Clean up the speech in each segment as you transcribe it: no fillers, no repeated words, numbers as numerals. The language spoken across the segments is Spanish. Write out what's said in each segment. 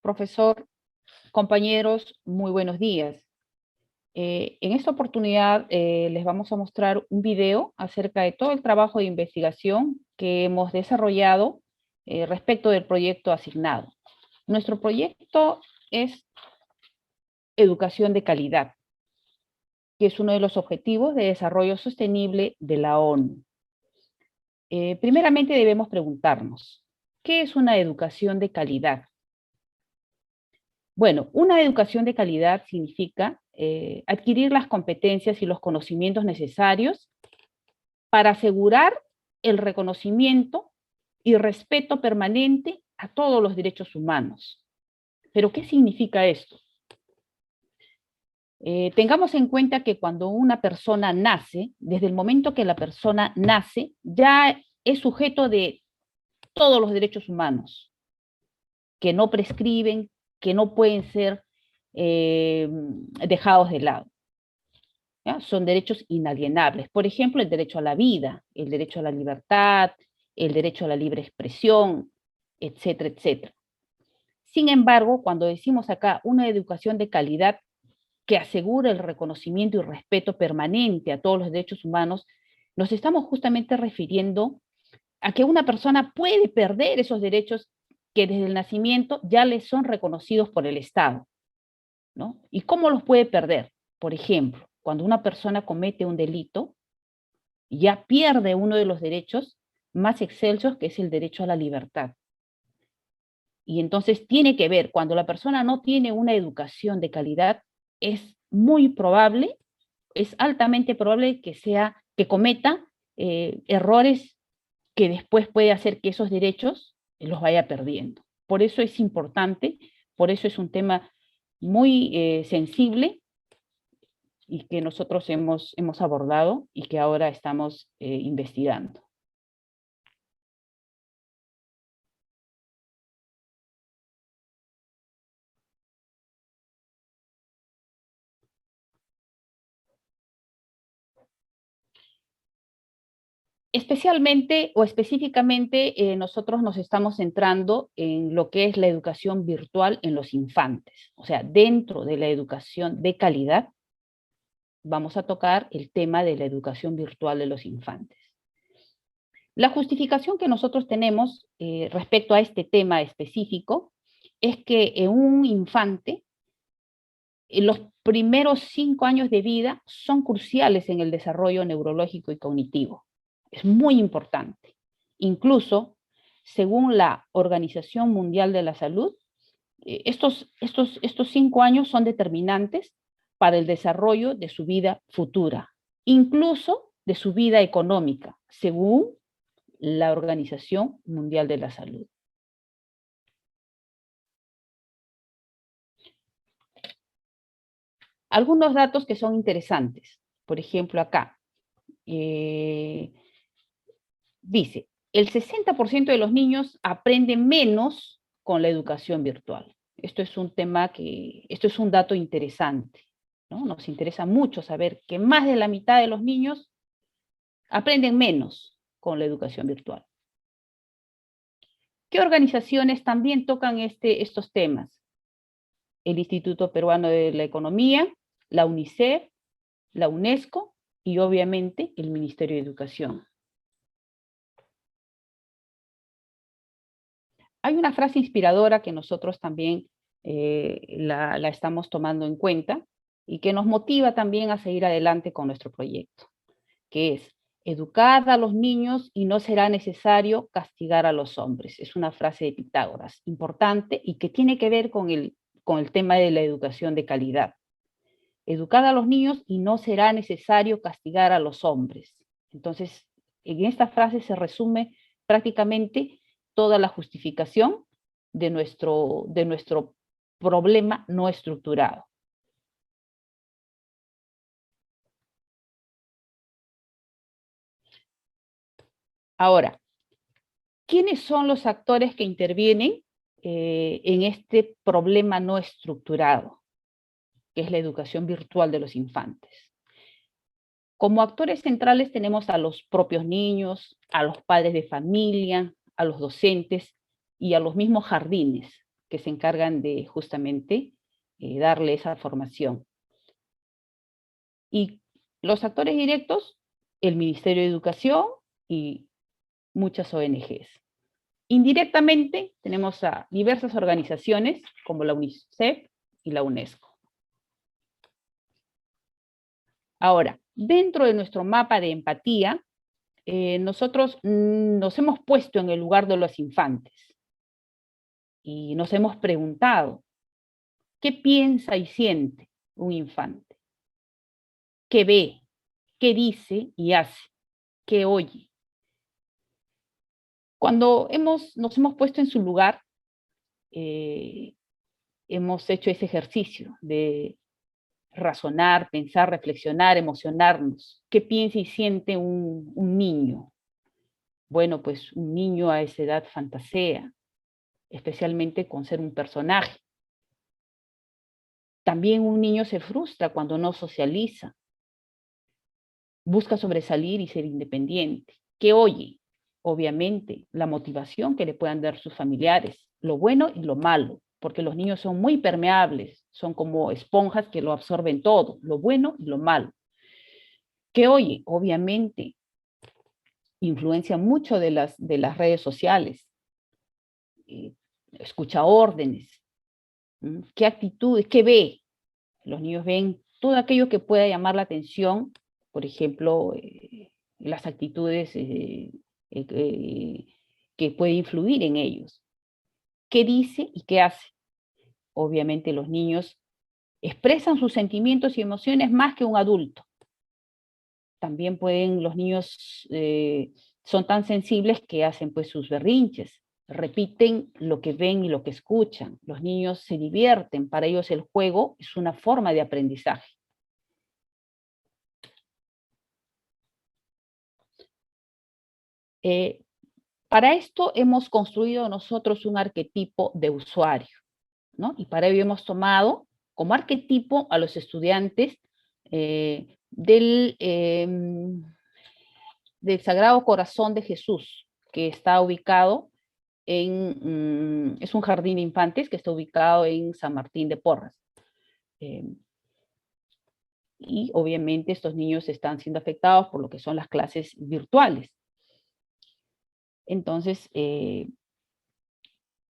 Profesor, compañeros, muy buenos días. En esta oportunidad les vamos a mostrar un video acerca de todo el trabajo de investigación que hemos desarrollado respecto del proyecto asignado. Nuestro proyecto es educación de calidad, que es uno de los objetivos de desarrollo sostenible de la ONU. Primeramente debemos preguntarnos, ¿qué es una educación de calidad? Bueno, una educación de calidad significa adquirir las competencias y los conocimientos necesarios para asegurar el reconocimiento y respeto permanente a todos los derechos humanos. ¿Pero qué significa esto? Tengamos en cuenta que cuando una persona nace, desde el momento que la persona nace, ya es sujeto de todos los derechos humanos, que no prescriben, que no pueden ser dejados de lado. ¿Ya? Son derechos inalienables. Por ejemplo, el derecho a la vida, el derecho a la libertad, el derecho a la libre expresión, etcétera, etcétera. Sin embargo, cuando decimos acá una educación de calidad que asegura el reconocimiento y respeto permanente a todos los derechos humanos, nos estamos justamente refiriendo a que una persona puede perder esos derechos que desde el nacimiento ya les son reconocidos por el Estado, ¿no? ¿Y cómo los puede perder? Por ejemplo, cuando una persona comete un delito, ya pierde uno de los derechos más excelsos, que es el derecho a la libertad. Y entonces tiene que ver, cuando la persona no tiene una educación de calidad, es muy probable, es altamente probable que cometa errores que después puede hacer que esos derechos los vaya perdiendo. Por eso es importante, por eso es un tema muy sensible y que nosotros hemos abordado y que ahora estamos investigando. Especialmente o específicamente nosotros nos estamos centrando en lo que es la educación virtual en los infantes. O sea, dentro de la educación de calidad, vamos a tocar el tema de la educación virtual de los infantes. La justificación que nosotros tenemos respecto a este tema específico es que en un infante, los primeros 5 años de vida son cruciales en el desarrollo neurológico y cognitivo. Es muy importante. Incluso, según la Organización Mundial de la Salud, estos 5 años son determinantes para el desarrollo de su vida futura, incluso de su vida económica, según la Organización Mundial de la Salud. Algunos datos que son interesantes. Por ejemplo, acá dice, el 60% de los niños aprenden menos con la educación virtual. Esto es esto es un dato interesante, ¿no? Nos interesa mucho saber que más de la mitad de los niños aprenden menos con la educación virtual. ¿Qué organizaciones también tocan estos temas? El Instituto Peruano de la Economía, la UNICEF, la UNESCO y obviamente el Ministerio de Educación. Hay una frase inspiradora que nosotros también la estamos tomando en cuenta y que nos motiva también a seguir adelante con nuestro proyecto, que es: educad a los niños y no será necesario castigar a los hombres. Es una frase de Pitágoras, importante y que tiene que ver con el tema de la educación de calidad. Educad a los niños y no será necesario castigar a los hombres. Entonces, en esta frase se resume prácticamente toda la justificación de nuestro problema no estructurado. Ahora, ¿quiénes son los actores que intervienen en este problema no estructurado, que es la educación virtual de los infantes? Como actores centrales tenemos a los propios niños, a los padres de familia, a los docentes y a los mismos jardines. que se encargan de justamente darle esa formación. Y los actores directos, el Ministerio de Educación y muchas ONGs. Indirectamente tenemos a diversas organizaciones como la UNICEF y la UNESCO. Ahora, dentro de nuestro mapa de empatía, nosotros nos hemos puesto en el lugar de los infantes y nos hemos preguntado, ¿qué piensa y siente un infante? ¿Qué ve? ¿Qué dice y hace? ¿Qué oye? Cuando nos hemos puesto en su lugar, hemos hecho ese ejercicio de razonar, pensar, reflexionar, emocionarnos. ¿Qué piensa y siente un niño? Bueno, pues un niño a esa edad fantasea, especialmente con ser un personaje. También un niño se frustra cuando no socializa, busca sobresalir y ser independiente. ¿Qué oye? Obviamente, la motivación que le puedan dar sus familiares, lo bueno y lo malo, porque los niños son muy permeables, son como esponjas que lo absorben todo, lo bueno y lo malo. ¿Qué oye? Obviamente, influencia mucho de las redes sociales, eh, escucha órdenes, qué actitudes, qué ve. Los niños ven todo aquello que pueda llamar la atención, por ejemplo, las actitudes que puede influir en ellos. ¿Qué dice y qué hace? Obviamente los niños expresan sus sentimientos y emociones más que un adulto. También pueden, los niños son tan sensibles que hacen pues sus berrinches, repiten lo que ven y lo que escuchan. Los niños se divierten, para ellos el juego es una forma de aprendizaje. Para esto hemos construido nosotros un arquetipo de usuario, ¿no? Y para ello hemos tomado como arquetipo a los estudiantes del Sagrado Corazón de Jesús, que está ubicado es un jardín de infantes que está ubicado en San Martín de Porras. Y obviamente estos niños están siendo afectados por lo que son las clases virtuales. Entonces,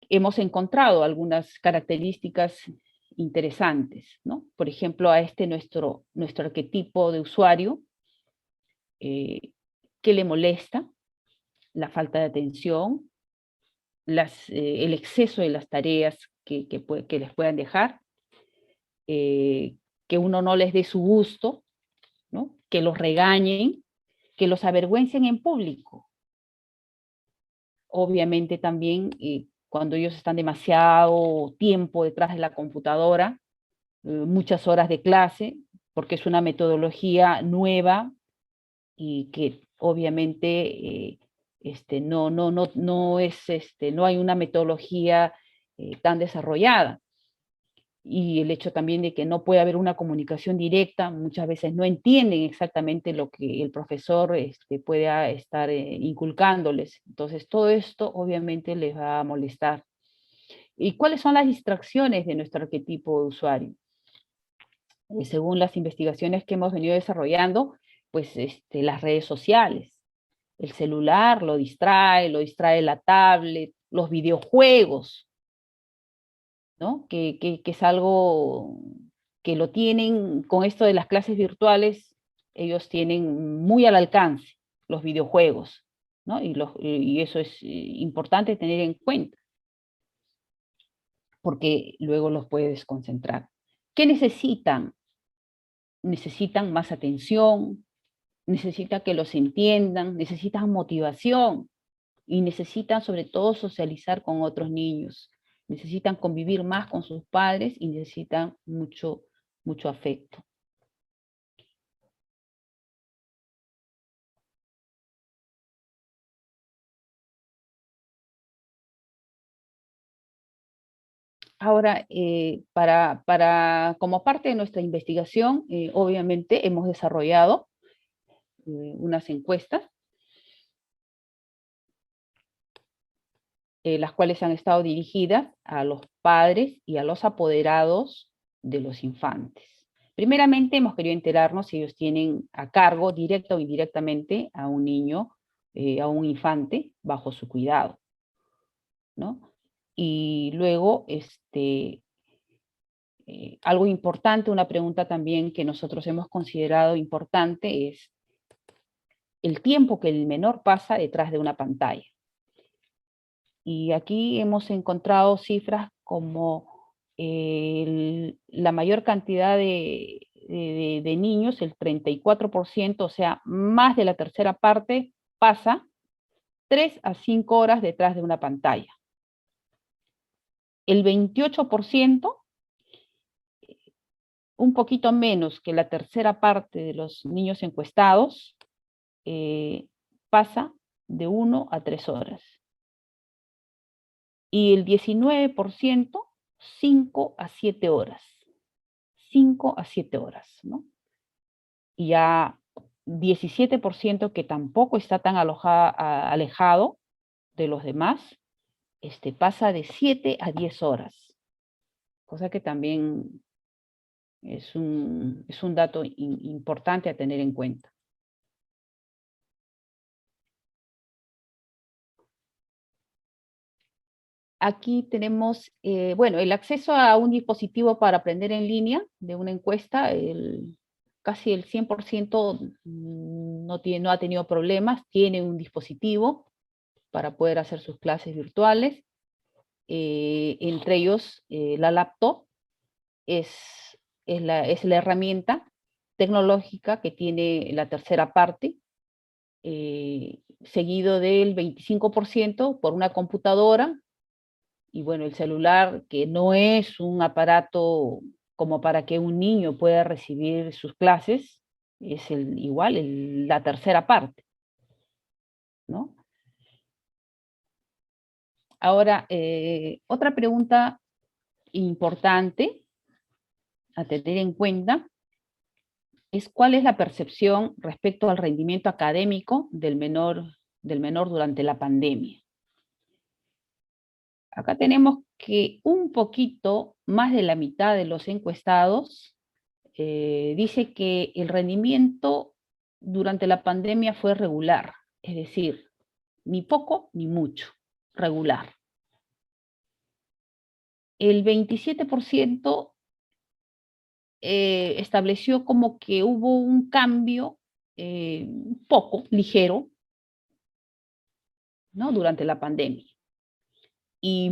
hemos encontrado algunas características interesantes, ¿no? Por ejemplo, a nuestro arquetipo de usuario, ¿qué le molesta? La falta de atención, el exceso de las tareas que les puedan dejar, que uno no les dé su gusto, ¿no? Que los regañen, que los avergüencen en público. Obviamente también cuando ellos están demasiado tiempo detrás de la computadora, muchas horas de clase, porque es una metodología nueva y que obviamente no hay una metodología tan desarrollada. Y el hecho también de que no puede haber una comunicación directa, muchas veces no entienden exactamente lo que el profesor pueda estar inculcándoles. Entonces, todo esto obviamente les va a molestar. ¿Y cuáles son las distracciones de nuestro arquetipo de usuario? Según las investigaciones que hemos venido desarrollando, pues las redes sociales, el celular lo distrae la tablet, los videojuegos, ¿no? Que es algo que lo tienen con esto de las clases virtuales, ellos tienen muy al alcance los videojuegos, ¿no? Y eso es importante tener en cuenta, porque luego los puedes concentrar. ¿Qué necesitan? Necesitan más atención, necesitan que los entiendan, necesitan motivación y necesitan sobre todo socializar con otros niños. Necesitan convivir más con sus padres y necesitan mucho, mucho afecto. Ahora, como parte de nuestra investigación, obviamente hemos desarrollado unas encuestas las cuales han estado dirigidas a los padres y a los apoderados de los infantes. Primeramente, hemos querido enterarnos si ellos tienen a cargo, directa o indirectamente, a un niño, a un infante, bajo su cuidado, ¿no? Y luego, algo importante, una pregunta también que nosotros hemos considerado importante es el tiempo que el menor pasa detrás de una pantalla. Y aquí hemos encontrado cifras como la mayor cantidad de niños, el 34%, o sea, más de la tercera parte, pasa 3 a 5 horas detrás de una pantalla. El 28%, un poquito menos que la tercera parte de los niños encuestados, pasa de 1 a 3 horas. Y el 19%, 5 a 7 horas. 5 a 7 horas, ¿no? Y ya 17%, que tampoco está tan alejado de los demás, pasa de 7 a 10 horas. Cosa que también es un dato importante a tener en cuenta. Aquí tenemos, bueno, el acceso a un dispositivo para aprender en línea de una encuesta, casi el 100% no ha tenido problemas, tiene un dispositivo para poder hacer sus clases virtuales. Entre ellos, la laptop es la herramienta tecnológica que tiene la tercera parte, seguido del 25% por una computadora. Y bueno, el celular, que no es un aparato como para que un niño pueda recibir sus clases, es igual la tercera parte, ¿no? Ahora, otra pregunta importante a tener en cuenta es cuál es la percepción respecto al rendimiento académico del menor durante la pandemia. Acá tenemos que un poquito más de la mitad de los encuestados dice que el rendimiento durante la pandemia fue regular, es decir, ni poco ni mucho, regular. El 27% estableció como que hubo un cambio un poco ligero, ¿no? Durante la pandemia. Y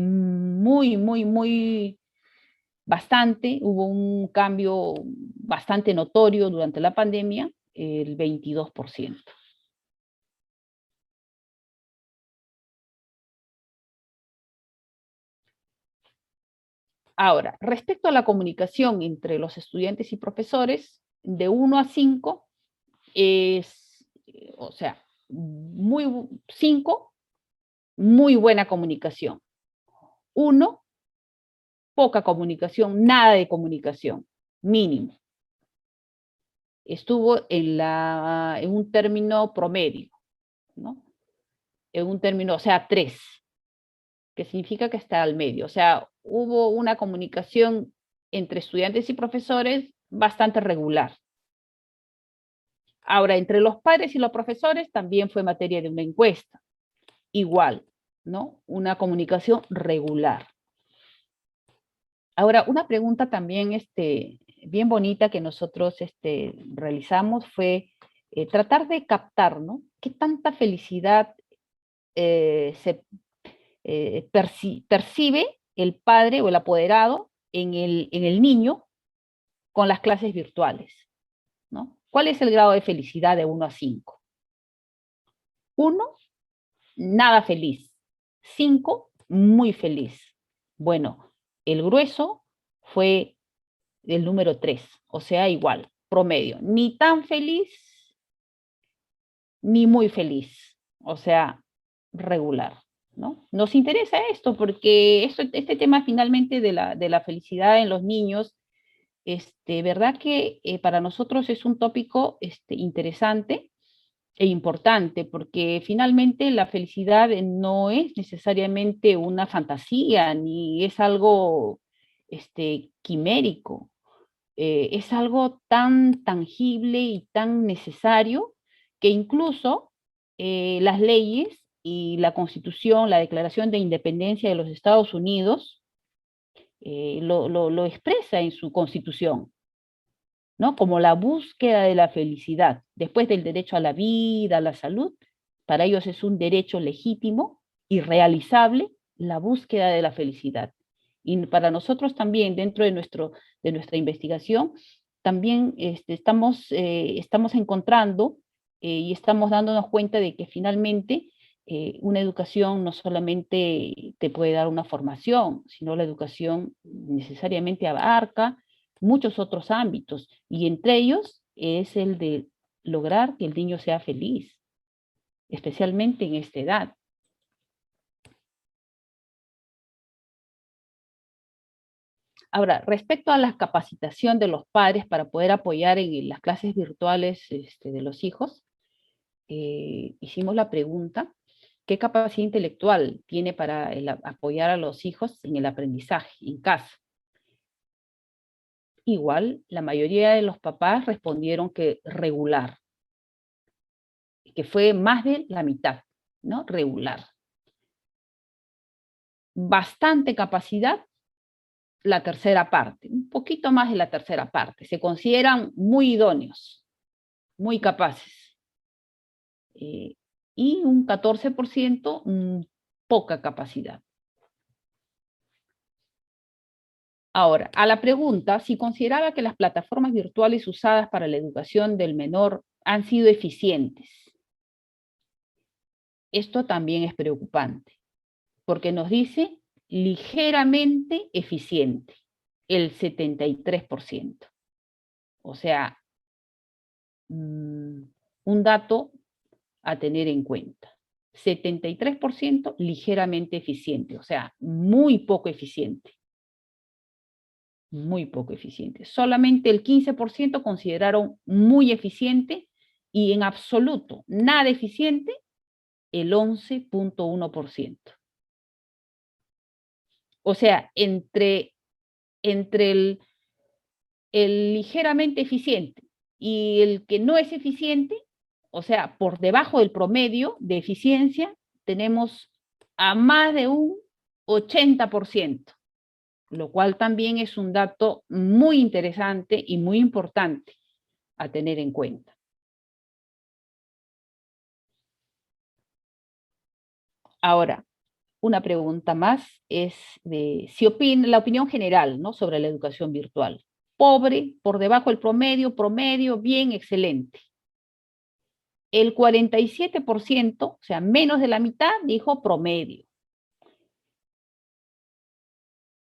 hubo un cambio bastante notorio durante la pandemia, el 22%. Ahora, respecto a la comunicación entre los estudiantes y profesores, de 1 a 5 es, o sea, 5, muy buena comunicación. 1, poca comunicación, nada de comunicación, mínimo. Estuvo en un término promedio, ¿no? En un término, o sea, 3, que significa que está al medio. O sea, hubo una comunicación entre estudiantes y profesores bastante regular. Ahora, entre los padres y los profesores también fue materia de una encuesta. Igual, ¿no? Una comunicación regular. Ahora, una pregunta también bien bonita que nosotros realizamos fue tratar de captar, ¿no? ¿Qué tanta felicidad se percibe el padre o el apoderado en el niño con las clases virtuales, ¿no? ¿Cuál es el grado de felicidad de 1 a 5? 1, nada feliz. 5, muy feliz. Bueno, el grueso fue el número 3, o sea, igual, promedio. Ni tan feliz, ni muy feliz, o sea, regular, ¿no? Nos interesa esto porque este tema finalmente de la felicidad en los niños, verdad que para nosotros es un tópico interesante e importante, porque finalmente la felicidad no es necesariamente una fantasía, ni es algo quimérico, es algo tan tangible y tan necesario que incluso las leyes y la Constitución, la Declaración de Independencia de los Estados Unidos, lo expresa en su Constitución, ¿no? Como la búsqueda de la felicidad, después del derecho a la vida, a la salud, para ellos es un derecho legítimo y realizable la búsqueda de la felicidad. Y para nosotros también, dentro de nuestra investigación, también estamos encontrando y estamos dándonos cuenta de que finalmente una educación no solamente te puede dar una formación, sino la educación necesariamente abarca muchos otros ámbitos, y entre ellos es el de lograr que el niño sea feliz, especialmente en esta edad. Ahora, respecto a la capacitación de los padres para poder apoyar en las clases virtuales de los hijos, hicimos la pregunta, ¿qué capacidad intelectual tiene para apoyar a los hijos en el aprendizaje en casa? Igual, la mayoría de los papás respondieron que regular, que fue más de la mitad, ¿no? Regular. Bastante capacidad, la tercera parte, un poquito más de la tercera parte. Se consideran muy idóneos, muy capaces. Y un 14% poca capacidad. Ahora, a la pregunta si consideraba que las plataformas virtuales usadas para la educación del menor han sido eficientes. Esto también es preocupante, porque nos dice ligeramente eficiente, el 73%. O sea, un dato a tener en cuenta. 73% ligeramente eficiente, o sea, muy poco eficiente. Muy poco eficiente. Solamente el 15% consideraron muy eficiente y en absoluto nada eficiente el 11.1%. O sea, entre el ligeramente eficiente y el que no es eficiente, o sea, por debajo del promedio de eficiencia, tenemos a más de un 80%, lo cual también es un dato muy interesante y muy importante a tener en cuenta. Ahora, una pregunta más es de si la opinión general, ¿no?, sobre la educación virtual. Pobre, por debajo del promedio, promedio, bien, excelente. El 47%, o sea, menos de la mitad, dijo promedio.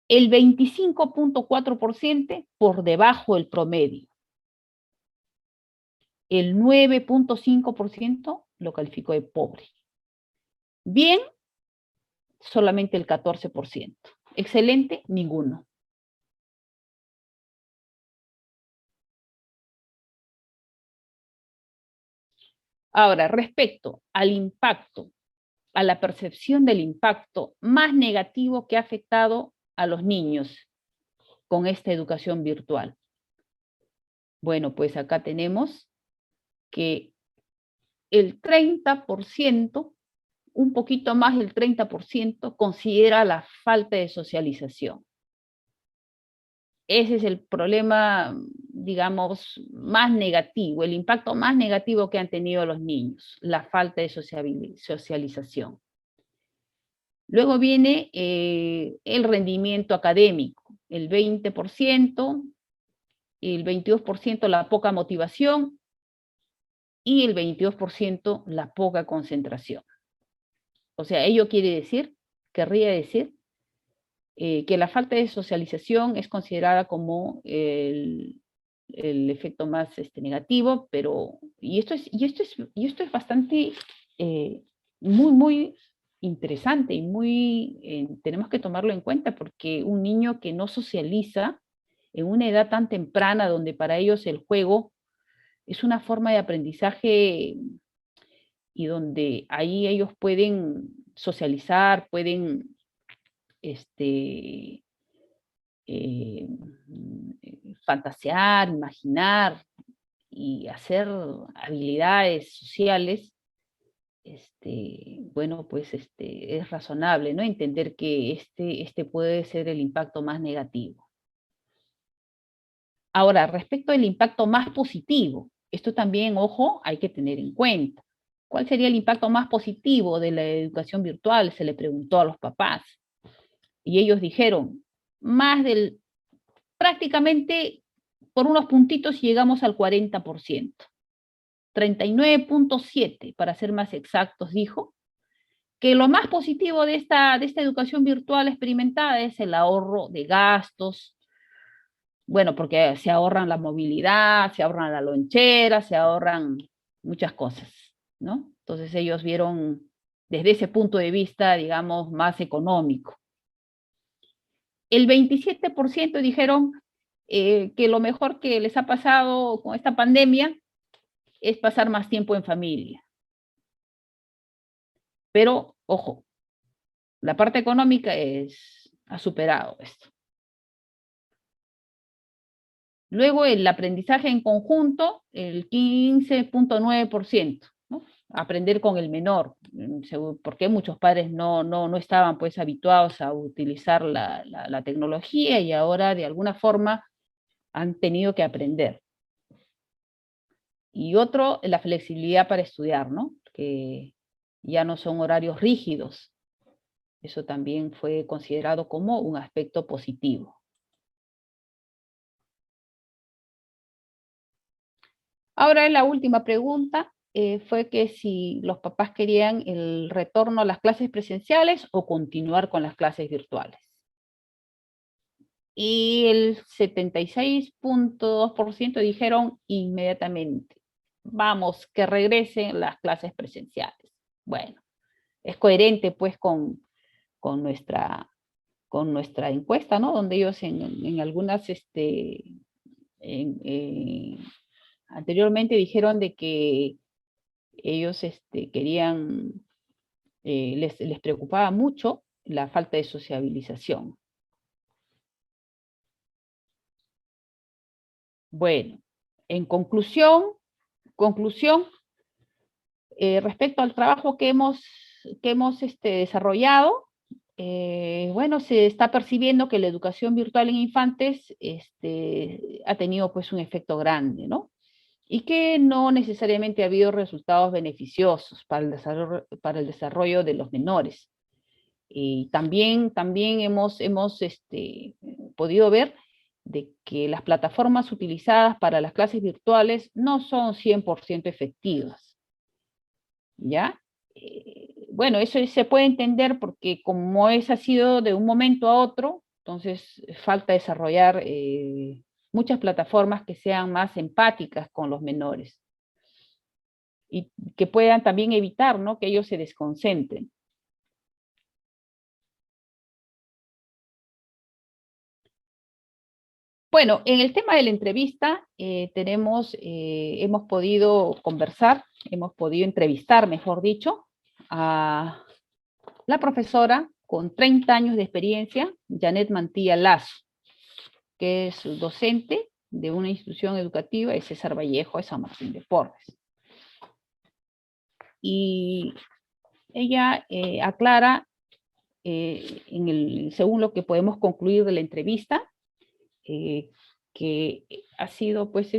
El 25.4% por debajo del promedio. El 9.5% lo calificó de pobre. Bien, solamente el 14%. Excelente, ninguno. Ahora, respecto al impacto, a la percepción del impacto más negativo que ha afectado a los niños con esta educación virtual. Bueno, pues acá tenemos que el 30%, un poquito más del 30%, considera la falta de socialización. Ese es el problema, digamos, más negativo, el impacto más negativo que han tenido los niños, la falta de socialización. Luego viene el rendimiento académico, el 20%, el 22% la poca motivación y el 22% la poca concentración. O sea, ello querría decir que la falta de socialización es considerada como el efecto más negativo, pero, y esto es bastante, muy interesante y tenemos que tomarlo en cuenta, porque un niño que no socializa en una edad tan temprana, donde para ellos el juego es una forma de aprendizaje y donde ahí ellos pueden socializar, pueden eh, fantasear, imaginar y hacer habilidades sociales, bueno, pues es razonable, ¿no? Entender que este puede ser el impacto más negativo. Ahora, respecto al impacto más positivo, esto también, ojo, hay que tener en cuenta. ¿Cuál sería el impacto más positivo de la educación virtual? Se le preguntó a los papás. Y ellos dijeron, más del, prácticamente por unos puntitos llegamos al 40%. 39.7, para ser más exactos, dijo, que lo más positivo de esta educación virtual experimentada es el ahorro de gastos, bueno, porque se ahorran la movilidad, se ahorran la lonchera, se ahorran muchas cosas, ¿no? Entonces ellos vieron desde ese punto de vista, digamos, más económico. El 27% dijeron que lo mejor que les ha pasado con esta pandemia es pasar más tiempo en familia. Pero, ojo, la parte económica ha superado esto. Luego el aprendizaje en conjunto, el 15.9%, ¿no? Aprender con el menor, porque muchos padres no estaban pues habituados a utilizar la tecnología y ahora de alguna forma han tenido que aprender. Y otro, la flexibilidad para estudiar, ¿no? Que ya no son horarios rígidos. Eso también fue considerado como un aspecto positivo. Ahora la última pregunta fue que si los papás querían el retorno a las clases presenciales o continuar con las clases virtuales. Y el 76.2% dijeron inmediatamente, vamos, que regresen las clases presenciales. Bueno, es coherente pues con nuestra, con nuestra encuesta, ¿no? Donde ellos en algunas, anteriormente dijeron de que ellos querían, les preocupaba mucho la falta de sociabilización. Bueno, en conclusión, respecto al trabajo que hemos desarrollado, bueno, se está percibiendo que la educación virtual en infantes ha tenido pues un efecto grande, ¿no? Y que no necesariamente ha habido resultados beneficiosos para el desarrollo de los menores. Y también hemos podido ver de que las plataformas utilizadas para las clases virtuales no son 100% efectivas, ¿ya? Bueno, eso se puede entender porque como ha sido de un momento a otro, entonces falta desarrollar muchas plataformas que sean más empáticas con los menores y que puedan también evitar, ¿no?, que ellos se desconcentren. Bueno, en el tema de la entrevista hemos podido conversar, hemos podido entrevistar, mejor dicho, a la profesora con 30 años de experiencia, Janet Mantilla Lazo, que es docente de una institución educativa de César Vallejo de San Martín de Porres. Y ella aclara, según lo que podemos concluir de la entrevista, que ha sido pues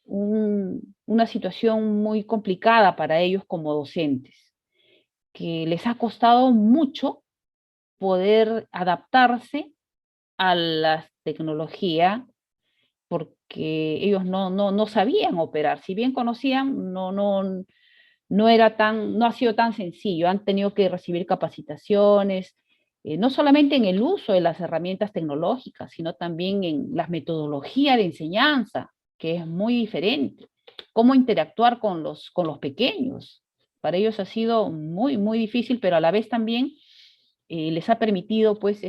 una situación muy complicada para ellos como docentes, que les ha costado mucho poder adaptarse a la tecnología porque ellos no sabían operar. Si bien conocían, no ha sido tan sencillo. Han tenido que recibir capacitaciones, no solamente en el uso de las herramientas tecnológicas, sino también en la metodología de enseñanza, que es muy diferente. Cómo interactuar con los pequeños. Para ellos ha sido muy difícil, pero a la vez también les ha permitido pues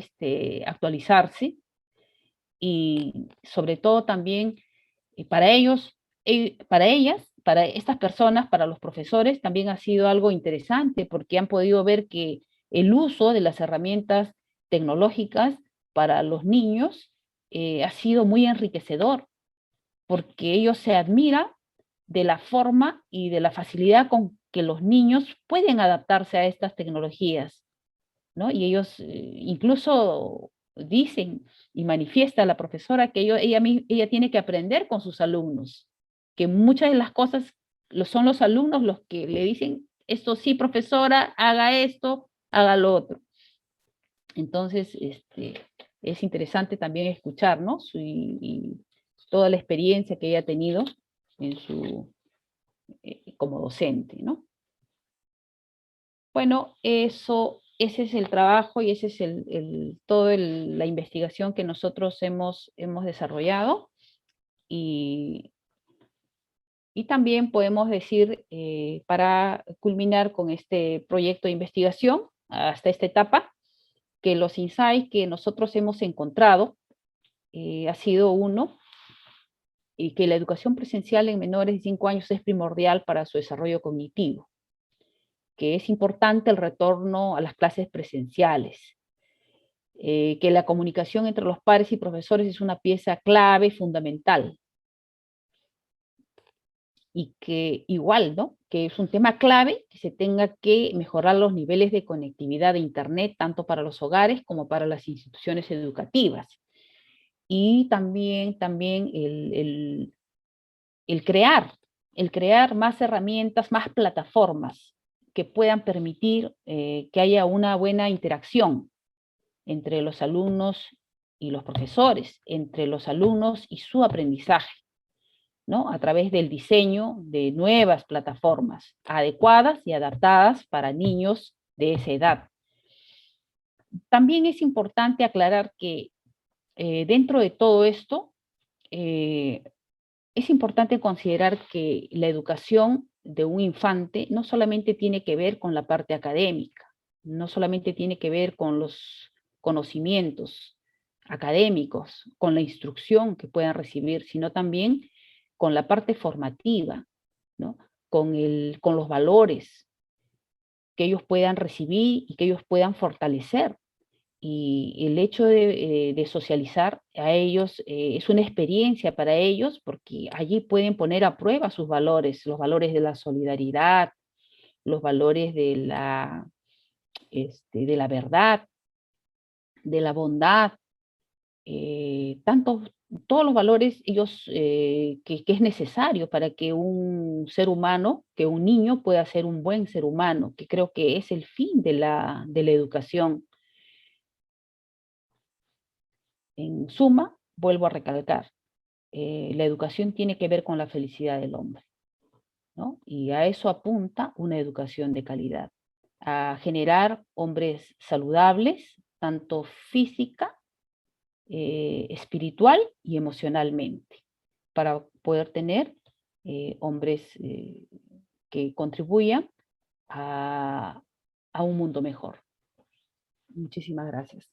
actualizarse y sobre todo también para ellos, para ellas, para estas personas, para los profesores, también ha sido algo interesante porque han podido ver que el uso de las herramientas tecnológicas para los niños ha sido muy enriquecedor, porque ellos se admiran de la forma y de la facilidad con que los niños pueden adaptarse a estas tecnologías, ¿no? Y ellos incluso dicen y manifiesta la profesora que ella tiene que aprender con sus alumnos, que muchas de las cosas son los alumnos los que le dicen, esto sí, profesora, haga esto, haga lo otro. Entonces, es interesante también escuchar, ¿no? Y toda la experiencia que ella ha tenido en como docente, ¿no? Bueno, ese es el trabajo y ese es toda la investigación que nosotros hemos desarrollado. Y, y también podemos decir, para culminar con este proyecto de investigación, hasta esta etapa, que los insights que nosotros hemos encontrado ha sido uno, y que la educación presencial en menores de 5 años es primordial para su desarrollo cognitivo, que es importante el retorno a las clases presenciales, que la comunicación entre los padres y profesores es una pieza clave, fundamental, y que igual, ¿no? Que es un tema clave que se tenga que mejorar los niveles de conectividad de Internet, tanto para los hogares como para las instituciones educativas. Y también el crear más herramientas, más plataformas que puedan permitir que haya una buena interacción entre los alumnos y los profesores, entre los alumnos y su aprendizaje, ¿no? A través del diseño de nuevas plataformas adecuadas y adaptadas para niños de esa edad. También es importante aclarar que dentro de todo esto, es importante considerar que la educación de un infante no solamente tiene que ver con la parte académica, no solamente tiene que ver con los conocimientos académicos, con la instrucción que puedan recibir, sino también con la parte formativa, ¿no? Con los valores que ellos puedan recibir y que ellos puedan fortalecer. Y el hecho de socializar a ellos es una experiencia para ellos porque allí pueden poner a prueba sus valores, los valores de la solidaridad, los valores de la verdad, de la bondad, todos los valores ellos, que es necesario para que un ser humano, que un niño pueda ser un buen ser humano, que creo que es el fin de la educación. En suma, vuelvo a recalcar, la educación tiene que ver con la felicidad del hombre, ¿no? Y a eso apunta una educación de calidad, a generar hombres saludables, tanto física, espiritual y emocionalmente, para poder tener hombres que contribuyan a, a un mundo mejor. Muchísimas gracias.